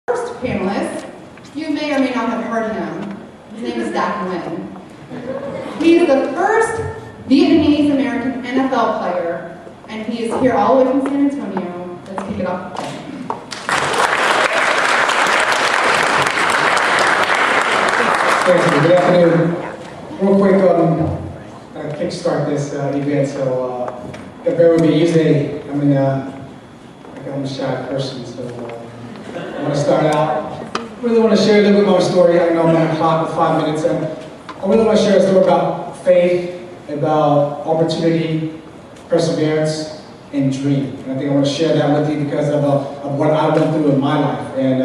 First panelist, you may or may not have heard him. His name is Dat Nguyen. He is the first Vietnamese American NFL player, and he is here all the way from San Antonio. Let's kick it off. Thank you. Good afternoon. Real quick, kickstart this event, so bear with me. Usually, I'm a shy person, so I want to start out. I really want to share a little bit of my story. I know I'm on the clock with 5 minutes, and I really want to share a story about faith, about opportunity, perseverance, and dream. And I think I want to share that with you because of what I went through in my life. And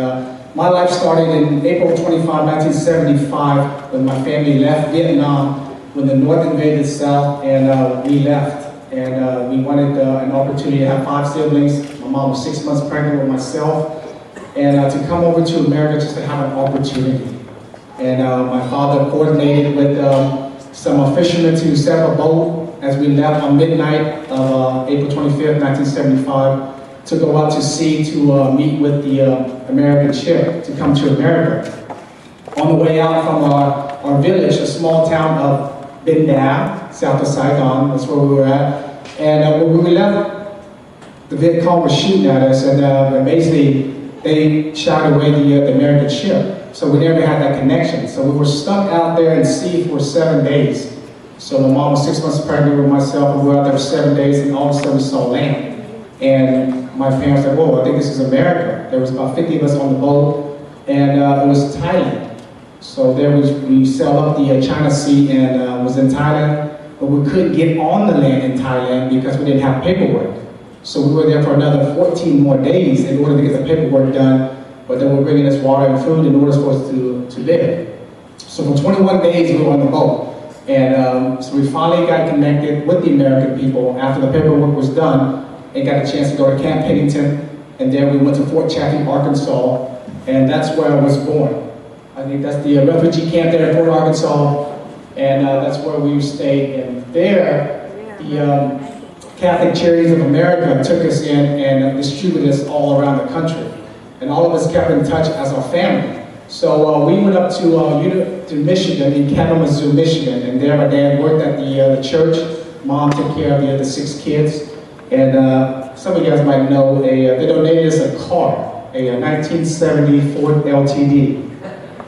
my life started in April 25, 1975, when my family left Vietnam, when the North invaded the South, and we left. And we wanted an opportunity to have 5 siblings. My mom was 6 months pregnant with myself. And to come over to America just to have an opportunity. And my father coordinated with some fishermen to set up a boat as we left on midnight of April 25th, 1975, to go out to sea to meet with the American ship to come to America. On the way out from our village, a small town of Binh Da, south of Saigon, that's where we were at. And when we left, the Viet Cong was shooting at us, and basically they shot away the American ship. So we never had that connection. So we were stuck out there in sea for 7 days. So my mom was 6 months pregnant with myself, and we were out there for 7 days, and all of a sudden we saw land. And my parents said, whoa, I think this is America. There was about 50 of us on the boat, and it was Thailand. So there we sailed up the China Sea and was in Thailand, but we couldn't get on the land in Thailand because we didn't have paperwork. So we were there for another 14 more days in order to get the paperwork done, but they were bringing us water and food in order for us to live. So for 21 days we were on the boat. And so we finally got connected with the American people after the paperwork was done and got a chance to go to Camp Pennington. And then we went to Fort Chaffee, Arkansas, and that's where I was born. I think that's the refugee camp there in Fort Arkansas, and that's where we stayed. And there, the Catholic Charities of America took us in and distributed us all around the country. And all of us kept in touch as a family. So we went up to Michigan, in Kalamazoo, Michigan, and there my dad worked at the church. Mom took care of the other 6 kids. And some of you guys might know, they donated us a car, a 1970 Ford LTD.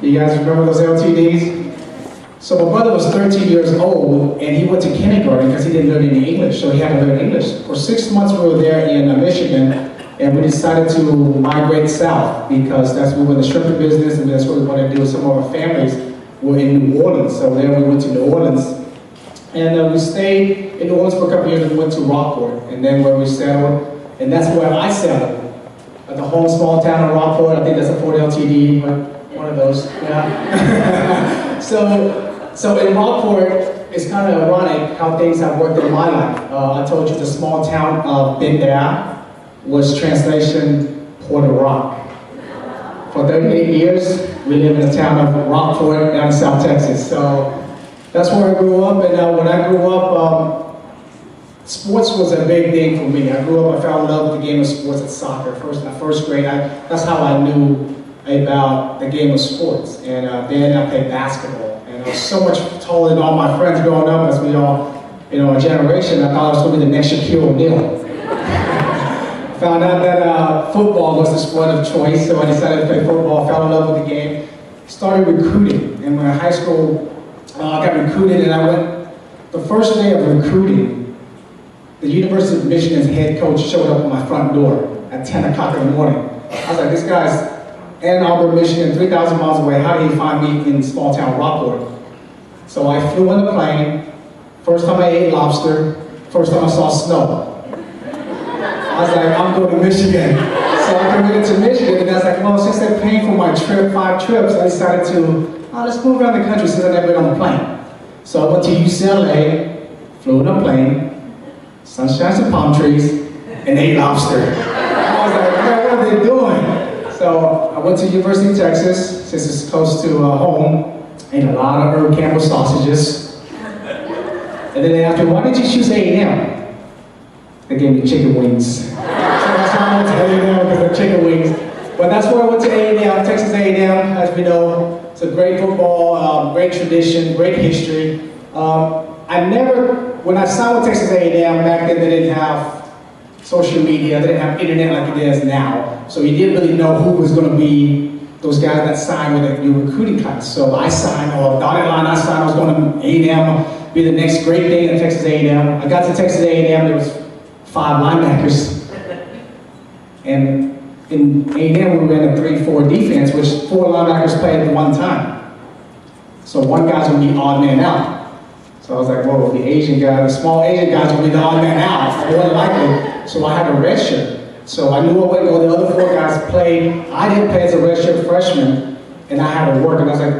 You guys remember those LTDs? So my brother was 13 years old, and he went to kindergarten because he didn't learn any English, so he had to learn English. For 6 months we were there in Michigan, and we decided to migrate south because we were in the shrimping business, and that's what we wanted to do. Some of our families were in New Orleans, so then we went to New Orleans. And we stayed in New Orleans for a couple years, and we went to Rockport, and then where we settled, and that's where I settled. At the home small town of Rockport. I think that's a Ford LTD, but one of those, yeah. So in Rockport, it's kind of ironic how things have worked in my life. I told you the small town of Binh Da was translation Porter Rock. For 38 years, we live in the town of Rockport down in South Texas. So that's where I grew up, and when I grew up, sports was a big thing for me. I grew up, I fell in love with the game of sports at soccer. First grade, that's how I knew about the game of sports. And then I played basketball. And I was so much taller than all my friends growing up, as we all, a generation. I thought I was going to be the next Shaquille O'Neal. Found out that football was the sport of choice, so I decided to play football, fell in love with the game, started recruiting. And when in high school, I got recruited, and I went, the first day of recruiting, the University of Michigan's head coach showed up at my front door at 10 o'clock in the morning. I was like, this guy's Ann Arbor, Michigan, 3,000 miles away. How did he find me in small town Rockport? So I flew on the plane. First time I ate lobster. First time I saw snow. I was like, I'm going to Michigan. So I committed to Michigan, and I was like, well, since they're paying for my trip, 5 trips, I decided to, let's move around the country since I never been on a plane. So I went to UCLA, flew on a plane, sunshine and palm trees, and ate lobster. I was like, man, what are they doing? So I went to University of Texas, since it's close to home, ate a lot of Herb Campbell sausages. And then they asked me, why did you choose A&M? They gave me chicken wings. So that's why I went to A&M, because they're chicken wings. But that's where I went to A&M, Texas A&M, as we know. It's a great football, great tradition, great history. When I signed with Texas A&M, back then they didn't have social media, they didn't have internet like it is now. So you didn't really know who was going to be those guys that signed with a new recruiting class. So I signed, or dotted line, I was going to A&M, be the next great thing at Texas A&M. I got to Texas A&M, there was 5 linebackers. And in A&M, we ran a 3-4 defense, which 4 linebackers played at one time. So one guy's going to be odd man out. So I was like, whoa, the Asian guy, the small Asian guy's going to be the odd man out. More than likely. So I had a red shirt. So I knew I wouldn't go. The other 4 guys played. I didn't play as a red shirt freshman, and I had to work. And I was like,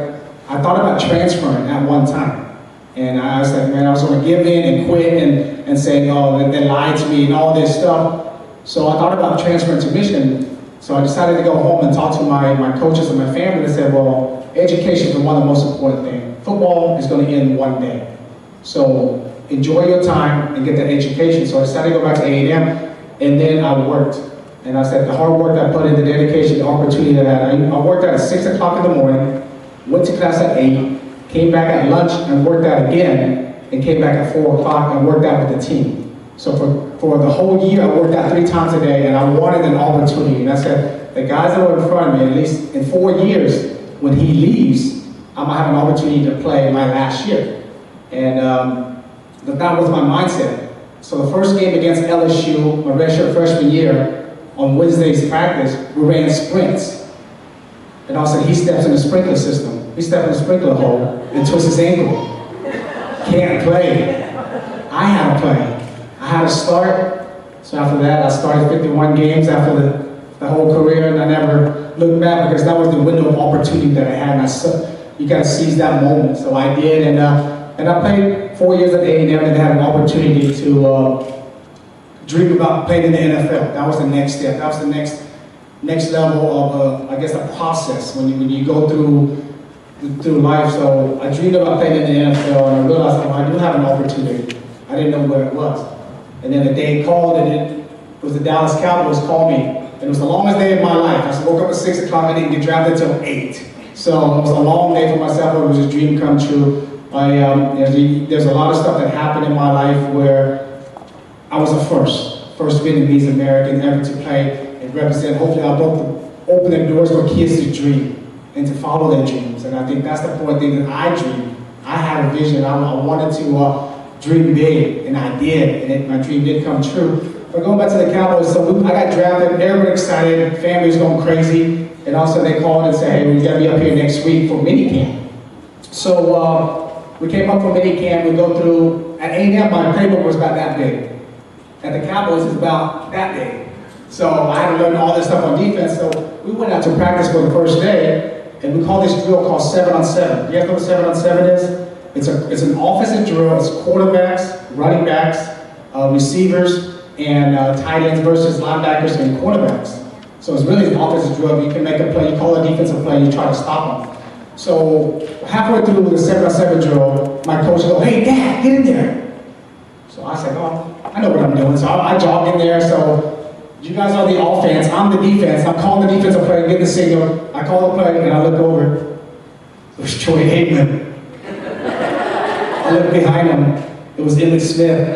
I thought about transferring at one time. And I was like, man, I was going to give in and quit and say, oh, they lied to me and all this stuff. So I thought about transferring to Michigan. So I decided to go home and talk to my coaches and my family. They said, well, education is one of the most important things. Football is going to end one day. So enjoy your time and get that education. So I decided to go back to A&M, and then I worked. And I said the hard work that I put in, the dedication, the opportunity that I had. I worked out at 6 o'clock in the morning, went to class at 8, came back at lunch and worked out again, and came back at 4 o'clock and worked out with the team. So for the whole year, I worked out 3 times a day, and I wanted an opportunity. And I said, the guys that were in front of me, at least in 4 years, when he leaves, I'm gonna have an opportunity to play my last year. And that was my mindset. So the first game against LSU, my redshirt freshman year, on Wednesday's practice, we ran sprints. And all of a sudden, he steps in the sprinkler system. He steps in the sprinkler hole and twists his ankle. Can't play. I had to play. I had to start. So after that, I started 51 games after the whole career, and I never looked back because that was the window of opportunity that I had. And you got to seize that moment. So I did, and I played 4 years at A&M and had an opportunity to dream about playing in the NFL. That was the next step. That was the next level of, I guess, a process when you go through life. So I dreamed about playing in the NFL, and I realized, oh, I do have an opportunity. I didn't know where it was. And then the day called, and it was the Dallas Cowboys called me. And it was the longest day of my life. I woke up at 6 o'clock, I didn't get drafted until 8. So it was a long day for myself, but it was a dream come true. There's a lot of stuff that happened in my life where I was the first Vietnamese American ever to play and represent. Hopefully I'll open the doors for kids to dream and to follow their dreams. And I think that's the important thing that I dream. I had a vision. I wanted to dream big, and I did, and my dream did come true. But going back to the Cowboys, so I got drafted, everybody excited, family's going crazy, and all of a sudden they called and said, hey, we gotta be up here next week for minicamp. So we came up for minicamp, we go through, at A&M my playbook was about that big. At the Cowboys it's about that big. So I had to learn all this stuff on defense, so we went out to practice for the first day, and we called this drill called 7-on-7. You guys know what 7-on-7 is? It's an offensive drill. It's quarterbacks, running backs, receivers, and tight ends versus linebackers and quarterbacks. So it's really an offensive drill. You can make a play, you call a defensive play, you try to stop them. So halfway through the 7-on-7 drill, my coach goes, hey, Dad, get in there. So I said, oh, I know what I'm doing. So I jog in there. So you guys are the offense, I'm the defense. I'm calling the defensive play, get the signal. I call the play, and I look over. It was Troy Aikman. I looked behind him, it was Emmitt Smith.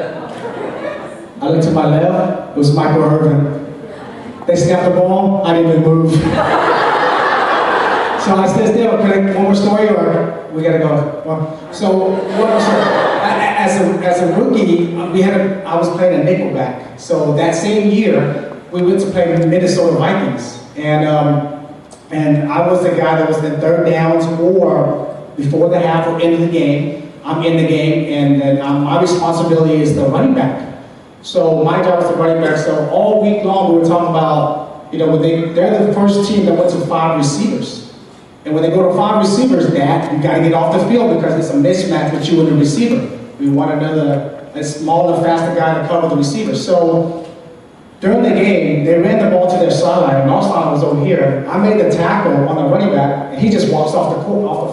I looked to my left, it was Michael Irvin. They snapped the ball, I didn't even move. So I said, still, can I one more story, or we gotta go? So as a rookie, I was playing a nickelback. So that same year, we went to play the Minnesota Vikings. And I was the guy that was in third downs or before the half or end of the game. I'm in the game, and my responsibility is the running back. So my job is the running back. So all week long we were talking about, they're the first team that went to 5 receivers. And when they go to 5 receivers, Dad, you got to get off the field because it's a mismatch with you and the receiver. We want a smaller, faster guy to cover the receiver. So during the game, they ran the ball to their sideline, and our sideline was over here. I made the tackle on the running back, and he just walks off the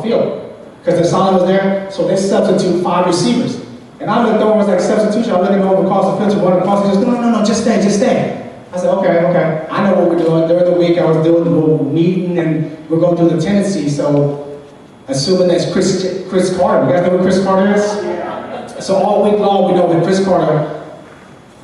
field. Because the sign was there, so they substitute 5 receivers. And I looked over, it was like substitution. I let him go across the field to run across. He goes, no, just stay. I said, okay. I know what we're were doing. During the week, I was doing the whole meeting, and we're going through the tendency. So, assuming that's Chris Carter. You guys know who Chris Carter is? So all week long, we know that Chris Carter,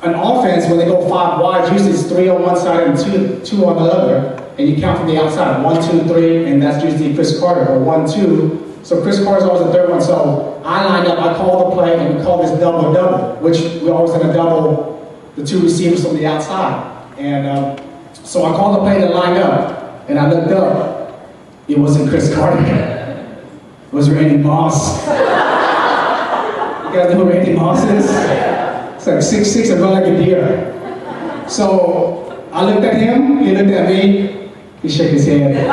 an offense, when they go 5 wide, usually it's 3 on one side and two on the other, and you count from the outside, 1, 2, 3, and that's usually Chris Carter, or 1, 2. So Chris Carter's always the third one. So I lined up, I called the play, and we called this double-double, which we always had to double the 2 receivers from the outside. And so I called the play to line up, and I looked up. It wasn't Chris Carter. It was Randy Moss. You guys know who Randy Moss is? It's like 6'6" and run like a deer. So I looked at him, he looked at me, he shook his head.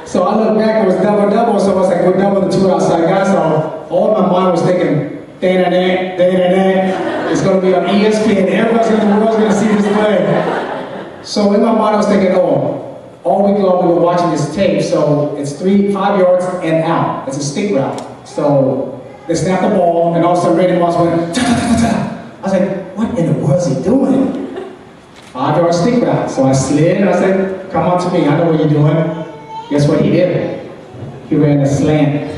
So I looked back, it was double-double, so I was like, we'll double the 2 outside guys. So all my mind was thinking, da-da-da, da-da-da. It's going to be on ESPN, everyone's in the world's going to see this play. So in my mind I was thinking, oh, all week long we were watching this tape, so it's 5 yards and out. It's a stick route. So they snapped the ball, and all of a sudden Randy Moss went, ta-ta-ta-ta. I was like, what in the world is he doing? 5-yard stick route. So I slid, and I said, come on to me, I know what you're doing. Guess what he did? He ran a slant.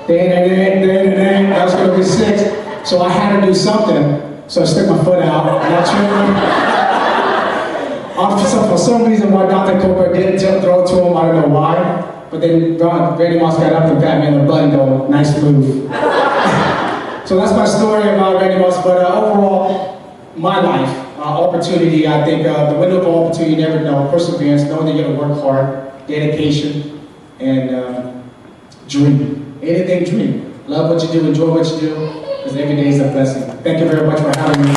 That was going to be 6. So I had to do something, so I stuck my foot out, and I tripped. For some reason, why Dr. Cooper didn't throw it to him, I don't know why. But then Randy Moss got up and pat me on the butt and go, nice move. So that's my story about Randy Moss. But overall, my life, opportunity, I think the window of opportunity, you never know. Perseverance, knowing that you have to work hard, dedication, and dream. Anything, dream. Love what you do, enjoy what you do, because every day is a blessing. Thank you very much for having me.